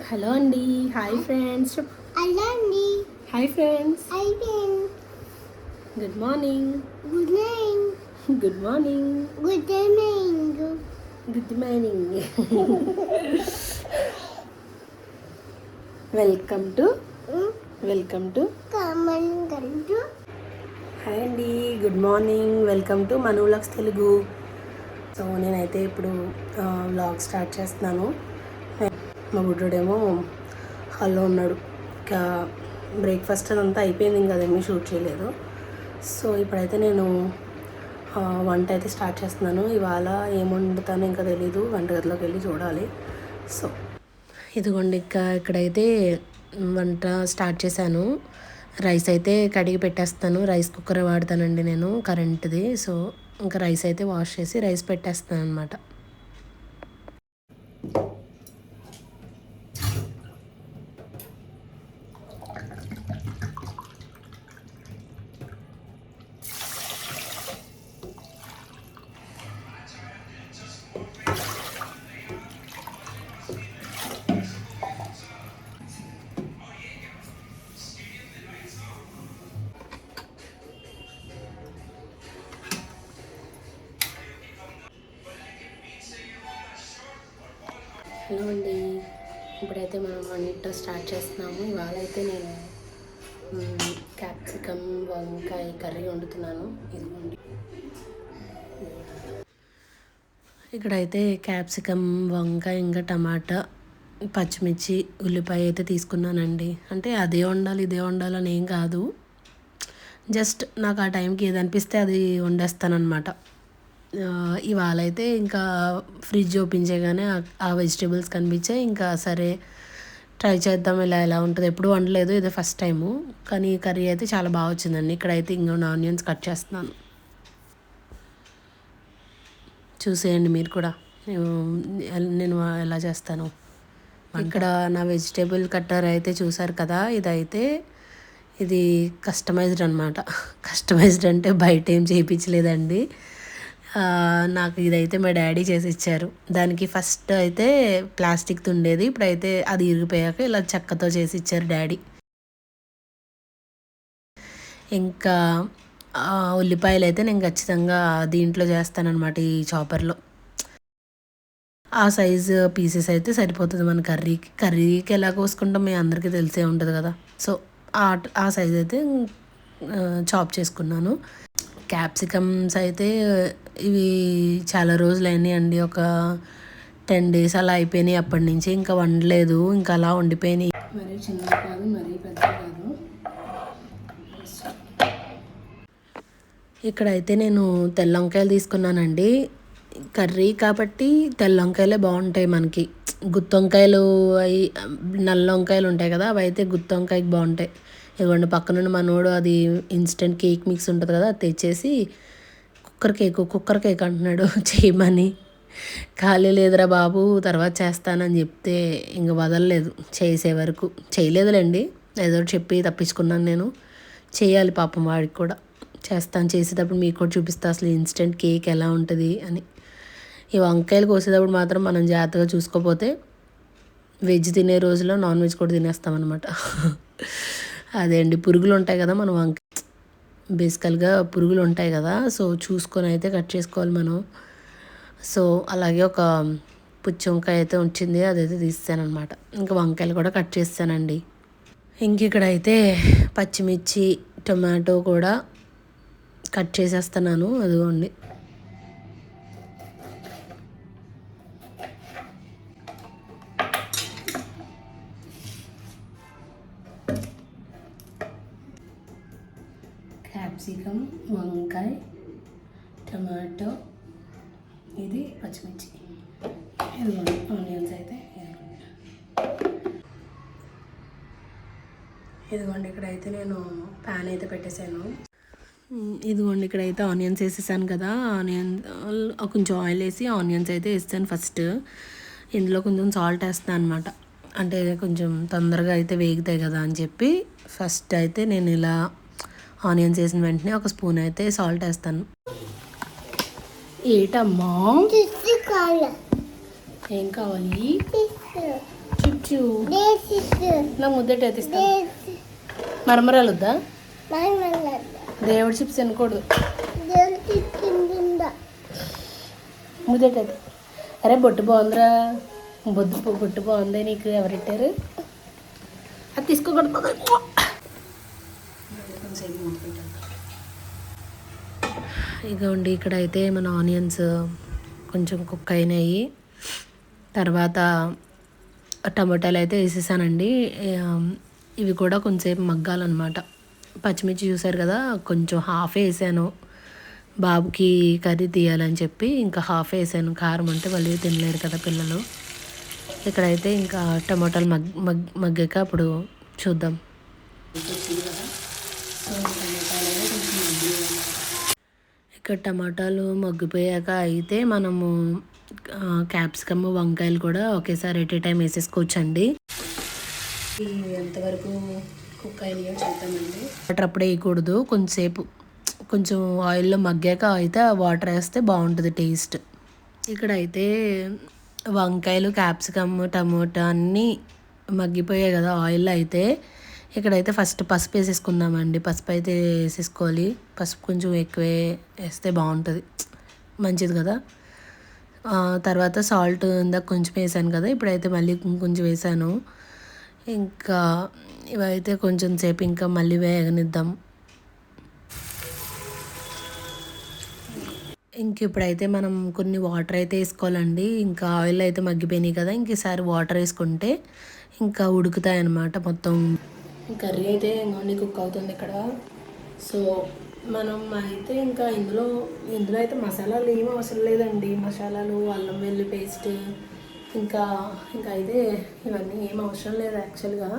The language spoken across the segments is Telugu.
హలో అండి, హాయ్ ఫ్రెండ్స్. హలో అండి, hi friends. Hi friends. Good morning. Good night. Good morning. Good evening. Good morning. Welcome to కమన్. హాయ్ అండి, good morning. Welcome to Manu vlogs Telugu. So నేనైతే ఇప్పుడు వ్లాగ్ స్టార్ట్ చేస్తున్నాను. మా బుడ్డోడేమో హాల్లో ఉన్నాడు. ఇంకా బ్రేక్ఫాస్ట్ అదంతా అయిపోయింది, ఇంకా అదేమీ షూట్ చేయలేదు. సో ఇప్పుడైతే నేను వంట అయితే స్టార్ట్ చేస్తున్నాను. ఇవాళ ఏం వండుతానో ఇంకా తెలీదు, వంటగదిలోకి వెళ్ళి చూడాలి. సో ఇదిగోండి, ఇక్కడైతే వంట స్టార్ట్ చేశాను. రైస్ అయితే కడిగి పెట్టేస్తాను. రైస్ కుక్కర్ వాడతానండి నేను, కరెంట్ది. సో ఇంకా రైస్ అయితే వాష్ చేసి రైస్ పెట్టేస్తాను అనమాట. హలో అండి, ఇప్పుడైతే మనం వంట స్టార్ట్ చేస్తున్నాము. ఇవాళ అయితే నేను క్యాప్సికమ్ వంకాయ కర్రీ వండుతున్నాను. ఇదిగోండి, ఇక్కడైతే క్యాప్సికమ్ వంకాయ ఇంకా టమాటా పచ్చిమిర్చి ఉల్లిపాయ అయితే తీసుకున్నానండి. అంటే అదే వండాలి ఇదే వండాలని ఏం కాదు, జస్ట్ నాకు ఆ టైంకి ఏది అనిపిస్తే అది వండేస్తానమాట. ఇవాళ అయితే ఇంకా ఫ్రిడ్జ్ ఓపెన్ చేయగానే ఆ వెజిటేబుల్స్ కనిపించాయి. ఇంకా సరే ట్రై చేద్దాం ఎలా ఉంటుంది. ఎప్పుడు వండలేదు, ఇదే ఫస్ట్ టైము. కానీ కర్రీ అయితే చాలా బాగా వచ్చిందండి. ఇక్కడైతే ఇంకొన్ని ఆనియన్స్ కట్ చేస్తున్నాను, చూసేయండి మీరు కూడా నేను ఎలా చేస్తాను. ఇక్కడ నా వెజిటేబుల్ కట్టర్ అయితే చూసారు కదా, ఇది కస్టమైజ్డ్ అనమాట. కస్టమైజ్డ్ అంటే బయట ఏం చేయించలేదండి, నాకు ఇదైతే మా డాడీ చేసి ఇచ్చారు. దానికి ఫస్ట్ అయితే ప్లాస్టిక్తో ఉండేది, ఇప్పుడైతే అది ఇరిగిపోయాక ఇలా చెక్కతో చేసి ఇచ్చారు డాడీ. ఇంకా ఉల్లిపాయలు అయితే నేను ఖచ్చితంగా దీంట్లో చేస్తానన్నమాట, ఈ చాపర్లో. ఆ సైజు పీసెస్ అయితే సరిపోతుంది మన కర్రీకి ఎలా కోసుకుంటాం మీ అందరికీ తెలిసే ఉంటుంది కదా. సో ఆ సైజ్ అయితే చాప్ చేసుకున్నాను. క్యాప్సికమ్స్ అయితే ఇవి చాలా రోజులు అయినాయండి, ఒక 10 days అలా అయిపోయినాయి. అప్పటి నుంచి ఇంకా వండలేదు, ఇంకా అలా వండిపోయినాయి. మరీ చిన్న కాదు, మరీ పెద్ద కాదు. ఇక్కడైతే నేను తెల్ల వంకాయలు తీసుకున్నానండి. కర్రీ కాబట్టి తెల్ల వంకాయలే బాగుంటాయి మనకి. గుత్తి వంకాయలు అవి నల్ల వంకాయలు ఉంటాయి కదా, అవి అయితే గుత్తి వంకాయకి బాగుంటాయి. ఇదిగోండి, పక్కనుండి మనోడు అది ఇన్స్టెంట్ కేక్ మిక్స్ ఉంటుంది కదా, అది తెచ్చేసి కుక్కర్ కేక్ అంటున్నాడు చేయమని. ఖాళీ లేదురా బాబు, తర్వాత చేస్తానని చెప్తే ఇంక వదలలేదు, చేసే వరకు చేయలేదులేండి. ఏదో చెప్పి తప్పించుకున్నాను నేను. చేయాలి పాపం వాడికి కూడా. చేస్తాను, చేసేటప్పుడు మీకు కూడా చూపిస్తా అసలు ఇన్స్టెంట్ కేక్ ఎలా ఉంటుంది అని. ఈ వంకాయలు కోసేటప్పుడు మాత్రం మనం జాగ్రత్తగా చూసుకోకపోతే వెజ్ తినే రోజులో నాన్ వెజ్ కూడా తినేస్తామన్నమాట. అదే అండి, పురుగులు ఉంటాయి కదా మనం బేసికల్గా పురుగులు ఉంటాయి కదా, సో చూసుకొని అయితే కట్ చేసుకోవాలి మనం. సో అలాగే ఒక పుచ్చి వంకాయ అయితే వచ్చింది, అదైతే తీస్తానమాట. ఇంకా వంకాయలు కూడా కట్ చేస్తానండి. ఇంక ఇక్కడైతే పచ్చిమిర్చి టొమాటో కూడా కట్ చేసేస్తున్నాను. అదిగోండి, క్యాప్సికమ్ వంకాయ టమాటో ఇది పచ్చిమిర్చి, ఇదిగోండి ఆనియన్స్ అయితే ఇదిగోండి. ఇక్కడైతే నేను ప్యాన్ అయితే పెట్టేశాను. ఇదిగోండి, ఇక్కడైతే ఆనియన్స్ వేసేసాను కదా. కొంచెం ఆయిల్ వేసి ఆనియన్స్ అయితే వేస్తాను ఫస్ట్. ఇందులో కొంచెం సాల్ట్ వేస్తాను అనమాట, అంటే కొంచెం తొందరగా అయితే వేగుతాయి కదా అని చెప్పి. ఫస్ట్ అయితే నేను ఇలా ఆనియన్స్ వేసిన వెంటనే ఒక స్పూన్ అయితే సాల్ట్ వేస్తాను. ఏటమ్మా, ఏం కావాలి? ఇచ్చు దేశిస్ నాకు ముద్దట తీస్తా దేశ్ మరమరాలు వద్దా మరమరాలు దేవుడి చిప్స్ తినకూడదు దేశిస్ కింద ముద్దట అరే బొట్టు బాగుందిరా బొట్టు బాగుంది నీకు ఎవరెట్టారు అది తీసుకోకూడదు ఇగోండి ఇక్కడ అయితే మన ఆనియన్స్ కొంచెం కుక్ అయినాయి. తర్వాత టమాటాలు అయితే వేసేసానండి. ఇవి కూడా కొంచెంసేపు మగ్గాలన్నమాట. పచ్చిమిర్చి చూసారు కదా, కొంచెం హాఫ్ వేసాను బాబుకి కర్రీ తీయాలని చెప్పి, ఇంకా హాఫ్ వేసాను. కారం అంటే వాళ్ళు తినలేరు కదా పిల్లలు. ఇక్కడైతే ఇంకా టమాటాలు మగ్గాక అప్పుడు చూద్దాం. ఇక్కడ టమాటాలు మగ్గిపోయాక అయితే మనము క్యాప్సికమ్ వంకాయలు కూడా ఒకేసారి ఎట్ ఏ టైం వేసేసుకోవచ్చండి. ఎంతవరకు కుక్ అయినాయో చూద్దామండి. వాటర్ అప్పుడే వేయకూడదు, కొంచెం ఆయిల్లో మగ్గాక అయితే వాటర్ వేస్తే బాగుంటుంది టేస్ట్. ఇక్కడైతే వంకాయలు క్యాప్సికమ్ టమోటా అన్నీ మగ్గిపోయాయి కదా ఆయిల్లో. అయితే ఇక్కడైతే ఫస్ట్ పసుపు వేసేసుకుందామండి. పసుపు అయితే వేసేసుకోవాలి. పసుపు కొంచెం ఎక్కువే వేస్తే బాగుంటుంది, మంచిది కదా. తర్వాత సాల్ట్ ఇందాక కొంచెం వేసాను కదా, ఇప్పుడైతే మళ్ళీ కొంచెం వేసాను. ఇంకా ఇవైతే కొంచెం సేపు ఇంకా మళ్ళీ వేగనిద్దాం. ఇంక ఇప్పుడైతే మనం కొన్ని వాటర్ అయితే వేసుకోవాలండి. ఇంకా ఆయిల్ అయితే మగ్గిపోయినాయి కదా, ఇంక ఈసారి వాటర్ వేసుకుంటే ఇంకా ఉడుకుతాయి అన్నమాట మొత్తం. కర్రీ అయితే ఇంకొన్ని కుక్ అవుతుంది ఇక్కడ. సో మనం అయితే ఇంకా ఇందులో అయితే మసాలాలు ఏమీ అవసరం లేదండి. మసాలాలు, అల్లం వెల్లుల్లి పేస్ట్, ఇంకా అయితే ఇవన్నీ ఏం అవసరం లేదు యాక్చువల్గా.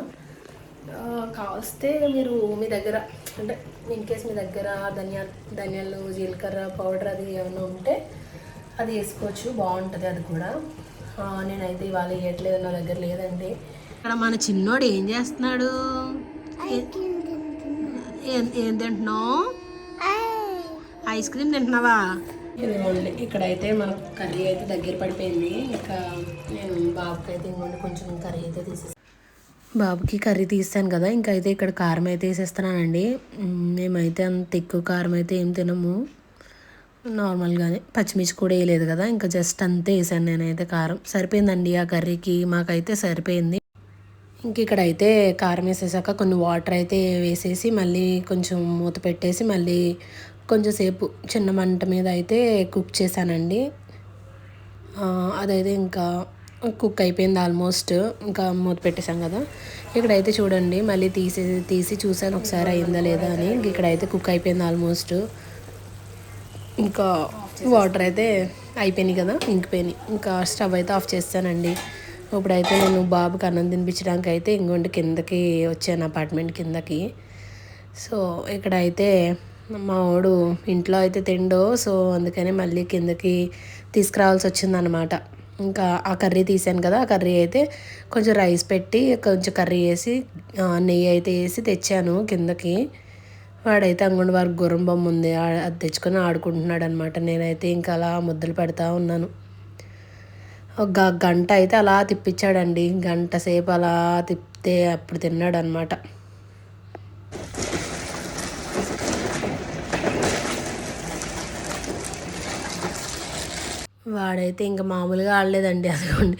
కావస్తే మీరు మీ దగ్గర అంటే ఇన్ కేస్ మీ దగ్గర ధనియాలు జీలకర్ర పౌడర్ అది ఏమైనా ఉంటే అది వేసుకోవచ్చు, బాగుంటుంది అది కూడా. నేనైతే ఇవాళ వేయట్లేదు, నా దగ్గర లేదండి. ఇక్కడ మన చిన్నోడు ఏం చేస్తున్నాడు? ఏం తింటున్నావు? ఐస్ క్రీమ్ తింటున్నావా? ఇదిగోండి ఇక్కడైతే మనకు కర్రీ అయితే దగ్గర పడిపోయింది. ఇంకా నేను బాబుకి అయితే ఇంకోండి కొంచెం కర్రీ అయితే తీసేస్తాను. బాబుకి కర్రీ తీస్తాను కదా, ఇంకా అయితే ఇక్కడ కారం అయితే వేసేస్తున్నానండి. మేమైతే అంత ఎక్కువ కారం అయితే ఏం తినము, నార్మల్గానే. పచ్చిమిర్చి కూడా వేయలేదు కదా, ఇంకా జస్ట్ అంతే వేసాను నేనైతే. కారం సరిపోయిందండి ఆ కర్రీకి, మాకైతే సరిపోయింది. ఇంక ఇక్కడైతే కారం వేసేసాక కొన్ని వాటర్ అయితే వేసేసి మళ్ళీ కొంచెం మూత పెట్టేసి మళ్ళీ కొంచెం సేపు చిన్న మంట మీద అయితే కుక్ చేశానండి. అదైతే ఇంకా కుక్ అయిపోయింది ఆల్మోస్ట్. ఇంకా మూత పెట్టేసాం కదా. ఇక్కడైతే చూడండి మళ్ళీ తీసి చూసాను ఒకసారి అయిందా లేదా అని. ఇక్కడైతే కుక్ అయిపోయింది ఆల్మోస్ట్. ఇంకా వాటర్ అయితే అయిపోయినాయి కదా, ఇంకిపోయినాయి. ఇంకా స్టవ్ అయితే ఆఫ్ చేస్తానండి. ఇప్పుడైతే నేను బాబుకి అన్నం తినిపించడానికి అయితే ఇంకోండి కిందకి వచ్చాను, అపార్ట్మెంట్ కిందకి. సో ఇక్కడైతే మా వాడు ఇంట్లో అయితే తిండో, సో అందుకని మళ్ళీ కిందకి తీసుకురావాల్సి వచ్చిందనమాట. ఇంకా ఆ కర్రీ తీసాను కదా, ఆ కర్రీ అయితే కొంచెం రైస్ పెట్టి కొంచెం కర్రీ వేసి నెయ్యి అయితే వేసి తెచ్చాను కిందకి. వాడైతే అంగడి వారికి గుర్రం బొమ్మ ఉంది, అది తెచ్చుకొని ఆడుకుంటున్నాడు అనమాట. నేనైతే ఇంకా అలా ముద్దలు పెడతా ఉన్నాను. ఒక గంట అయితే అలా తిప్పించాడండి, గంట సేపు అలా తిప్పితే అప్పుడు తిన్నాడు అనమాట. వాడైతే ఇంకా మామూలుగా ఆడలేదండి. అదిగోండి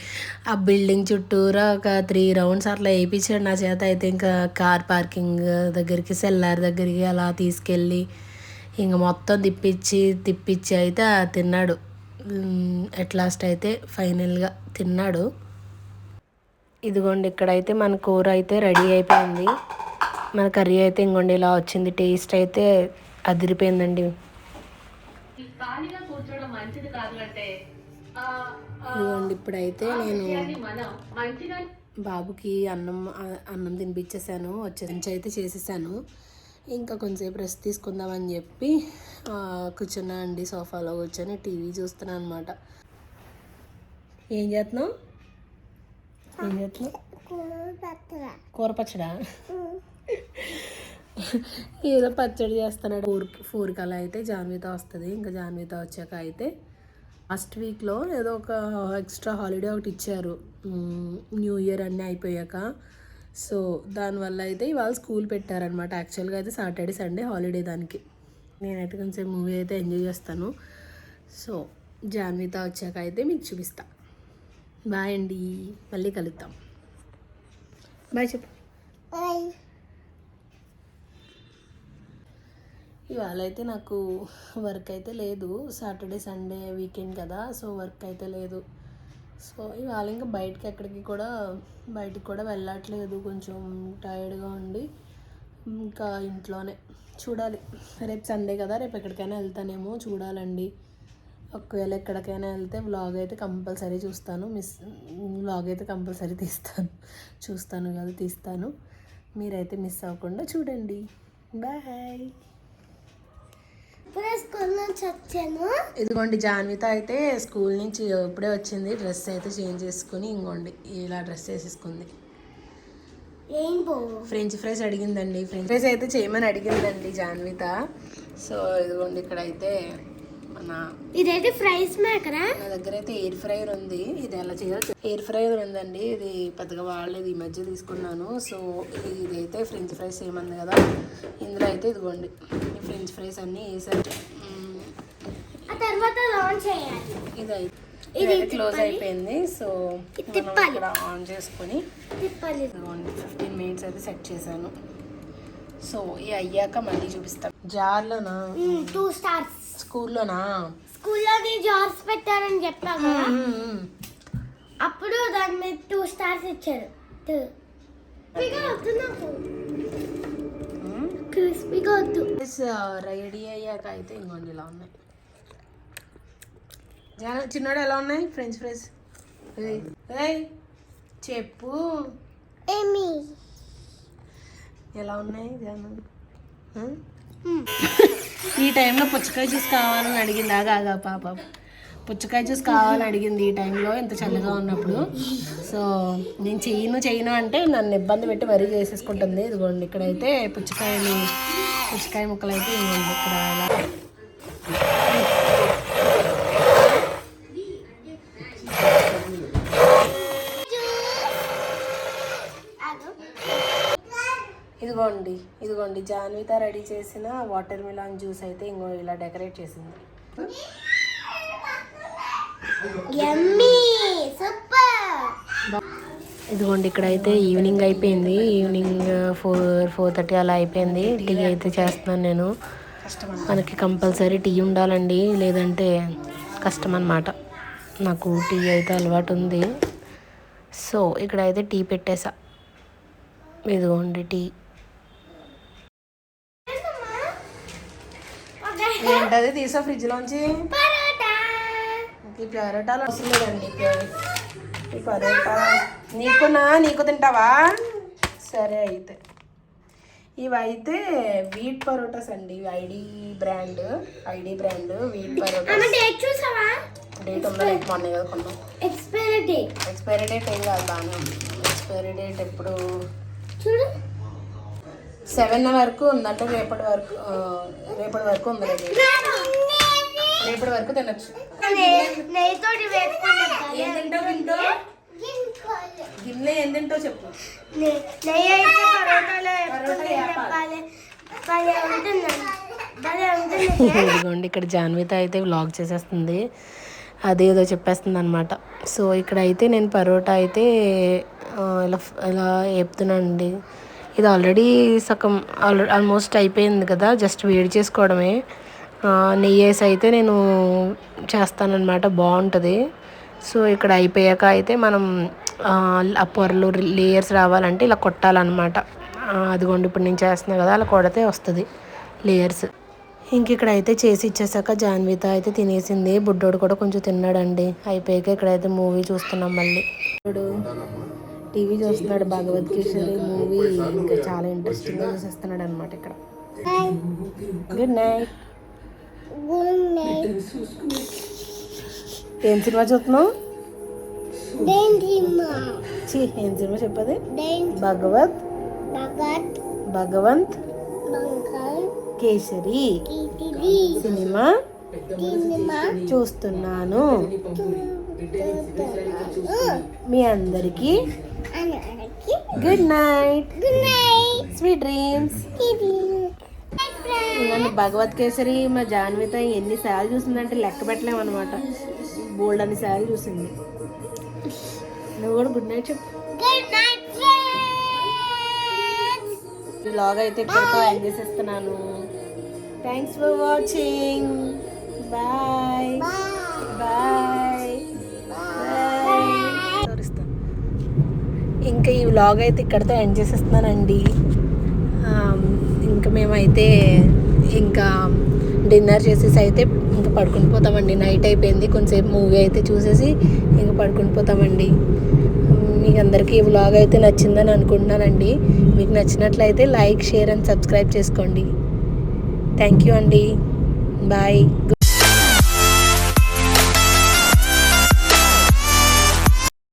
ఆ బిల్డింగ్ చుట్టూరా ఒక 3 రౌండ్స్ అట్లా వేయించాడు నా చేత. అయితే ఇంకా కార్ పార్కింగ్ దగ్గరికి సెల్లార్ దగ్గరికి అలా తీసుకెళ్ళి ఇంక మొత్తం తిప్పించి అయితే తిన్నాడు. అట్ లాస్ట్ అయితే ఫైనల్గా తిన్నాడు. ఇదిగోండి ఇక్కడైతే మన కూర అయితే రెడీ అయిపోయింది. మన కర్రీ అయితే ఇంకోండి ఇలా వచ్చింది. టేస్ట్ అయితే అదిరిపోయిందండి. ఇదిగోండి ఇప్పుడైతే నేను బాబుకి అన్నం తినిపించేసాను, వచ్చేసి అయితే చేసేసాను. ఇంకా కొంచెంసేపు రెస్ట్ తీసుకుందామని చెప్పి కూర్చున్నా అండి. సోఫాలో కూర్చొని టీవీ చూస్తున్నాను అనమాట. ఏం చేస్తున్నావు? కూర పచ్చడా? ఏదో పచ్చడి చేస్తున్నాడు. 4కి అలా అయితే జాన్విత వస్తుంది. ఇంకా జాన్విత వచ్చాక అయితే లాస్ట్ వీక్లో ఏదో ఒక ఎక్స్ట్రా హాలిడే ఒకటి ఇచ్చారు, న్యూ ఇయర్ అన్నీ అయిపోయాక. సో దానివల్ల అయితే ఇవాళ స్కూల్ పెట్టారనమాట. యాక్చువల్గా అయితే సాటర్డే సండే హాలిడే దానికి. నేనైతే కొంచెం మూవీ అయితే ఎంజాయ్ చేస్తాను. సో జాన్విత వచ్చాక అయితే మీకు చూపిస్తా. బాయ్ అండి, మళ్ళీ కలుద్దాం. బాయ్ చెప్పు. బాయ్. ఇవాళ అయితే నాకు వర్క్ అయితే లేదు, సాటర్డే సండే వీకెండ్ కదా, సో వర్క్ అయితే లేదు. సో ఇవాళ ఇంకా బయటికి కూడా వెళ్ళట్లేదు, కొంచెం టైర్డ్గా ఉండి ఇంకా ఇంట్లోనే చూడాలి. రేపు సండే కదా, రేపు ఎక్కడికైనా వెళ్తానేమో చూడాలండి. ఒకవేళ ఎక్కడికైనా వెళ్తే వ్లాగ్ అయితే కంపల్సరీ వ్లాగ్ అయితే కంపల్సరీ తీస్తాను. మీరైతే మిస్ అవ్వకుండా చూడండి. బాయ్. ఇప్పుడే స్కూల్ నుంచి వచ్చాను. ఇదిగోండి జాన్విత అయితే స్కూల్ నుంచి ఇప్పుడే వచ్చింది. డ్రెస్ అయితే చేంజ్ చేసుకుని ఇంకోండి ఇలా డ్రెస్ వేసేసుకుంది. ఫ్రెంచ్ ఫ్రైస్ అడిగిందండి. ఫ్రెంచ్ ఫ్రైస్ అయితే చేయమని అడిగిందండి జాన్విత. సో ఇదిగోండి ఇక్కడైతే ఇదైతే ఫ్రైస్ మేకరా. నా దగ్గర అయితే ఎయిర్ ఫ్రైయర్ ఉంది. ఇది ఎలా చేయాలి, ఎయిర్ ఫ్రైయర్ ఉందండి. ఇది పెద్దగా వాడలేదు, ఈ మధ్య తీసుకున్నాను. సో ఇదైతే ఫ్రెంచ్ ఫ్రైస్ ఏమంది కదా, ఇందులో అయితే ఇదిగోండి ఈ ఫ్రెంచ్ ఫ్రైస్ అన్నీ వేసారు. ఇది క్లోజ్ అయిపోయింది. సో మనం ఇక్కడ ఆన్ చేసుకొని ఇదిగోండి 15 minutes అయితే సెట్ చేశాను. సో ఇది అయ్యాక మళ్ళీ చూపిస్తాను. జార్లోనా 2 stars. స్కూల్లోనా? స్కూల్లోని జార్స్ పెట్టారని చెప్పా కదా, అప్పుడు దాని మీద 2 stars ఇచ్చారు. క్రిస్పీగా వద్దు. రెడీ అయ్యాక అయితే ఇంకోండి ఇలా ఉన్నాయి. చిన్నోడు ఎలా ఉన్నాయి ఫ్రెంచ్ ఫ్రైస్? చెప్పు ఏమి ఎలా ఉన్నాయి జాను? ఈ టైంలో పుచ్చకాయ జ్యూస్ కావాలని అడిగింది. ఆగా పాప పుచ్చకాయ జ్యూస్ కావాలని అడిగింది ఈ టైంలో, ఇంత చల్లగా ఉన్నప్పుడు. సో నేను చేయను అంటే నన్ను ఇబ్బంది పెట్టి మరీ చేసేసుకుంటుంది. ఇదిగోండి ఇక్కడైతే పుచ్చకాయ ముక్కలు అయితే ఇవ్వండి ఇక్కడ అలా. ఇదిగోండి జాన్విత రెడీ చేసిన వాటర్ మిలాన్ జ్యూస్ అయితే ఇంకో ఇలా డెకరేట్ చేసింది. ఇదిగోండి ఇక్కడైతే ఈవినింగ్ అయిపోయింది. ఈవినింగ్ 4:30 అలా అయిపోయింది. టీ అయితే చేస్తున్నాను నేను. మనకి కంపల్సరీ టీ ఉండాలండి, లేదంటే కష్టం అన్నమాట. నాకు టీ అయితే అలవాటు ఉంది. సో ఇక్కడైతే టీ పెట్టేసా. ఇదిగోండి టీ. ఏంటది తీసా ఫ్రిడ్జ్లోంచి? పరోటాలు వస్తుందండి. ఈ పరోటా నీకు తింటావా? సరే అయితే ఇవైతే వీట్ పరోటాస్ అండి. ID brand wheat parottas. Date ఉందా? మొన్న కదా కొన్నాం. ఎక్స్పైరీ డేట్ ఏం కాదు, బాగానే ఉంది. ఎక్స్పైరీ డేట్ ఎప్పుడు చూడు 7 వరకు ఉందంటే రేపటి వరకు ఉంది. రేపటి వరకు తినచ్చు. గిన్నె ఏం తింటావు చెప్పు. ఇదిగోండి ఇక్కడ జాన్విత అయితే వ్లాగ్ చేసేస్తుంది, అదేదో చెప్పేస్తుంది అనమాట. సో ఇక్కడైతే నేను పరోటా అయితే ఇలా వేపుతున్నానండి. ఇది ఆల్రెడీ ఆల్మోస్ట్ అయిపోయింది కదా, జస్ట్ వేడి చేసుకోవడమే. నెయ్యి వేసి అయితే నేను చేస్తానన్నమాట, బాగుంటుంది. సో ఇక్కడ అయిపోయాక అయితే మనం ఆ పొరలు లేయర్స్ రావాలంటే ఇలా కొట్టాలన్నమాట. అదిగోండి ఇప్పుడు నేను చేస్తున్నాను కదా, అలా కొడితే వస్తుంది లేయర్స్. ఇంక ఇక్కడ అయితే చేసి ఇచ్చేసాక జాన్విత అయితే తినేసింది. బుడ్డోడు కూడా కొంచెం తిన్నాడండి. అయిపోయాక ఇక్కడైతే మూవీ చూస్తున్నాం. మళ్ళీ ఇప్పుడు టీవీ చూస్తున్నాడు, భగవద్గీత మూవీ. ఇంకా చాలా ఇంట్రెస్టింగ్గా చూసేస్తున్నాడు అనమాట ఇక్కడ. Good night. ఏం సినిమా చూస్తున్నావు? ఏం సినిమా చెప్పది? భగవంత్ కేసరి సినిమా చూస్తున్నాను. మీ అందరికీ గుడ్ నైట్, స్వీట్ డ్రీమ్స్. నన్ను భగవత్ కేసరి మా జాన్విత ఎన్నిసార్లు చూసిందంటే లెక్క పెట్టలేము అనమాట. బోల్డ్ అన్ని సార్లు చూసింది. నువ్వు కూడా గుడ్ నైట్ చెప్పు. వ్లాగ్ అయితే ఇక్కడితో ఎండ్ చేసేస్తున్నాను. Thanks for watching. Bye bye. ఇంకా ఈ వ్లాగ్ అయితే ఇక్కడితో ఎండ్ చేసేస్తున్నానండి. ఇంకా మేమైతే ఇంకా డిన్నర్ చేసేసి అయితే ఇంకా పడుకుని పోతామండి. నైట్ అయిపోయింది. కొంచెంసేపు మూవీ అయితే చూసేసి ఇంకా పడుకుని పోతామండి. మీకు అందరికీ ఈ వ్లాగ్ అయితే నచ్చిందని అనుకుంటున్నానండి. మీకు నచ్చినట్లయితే లైక్, షేర్ అండ్ సబ్స్క్రైబ్ చేసుకోండి. థ్యాంక్ యూ అండి. బాయ్.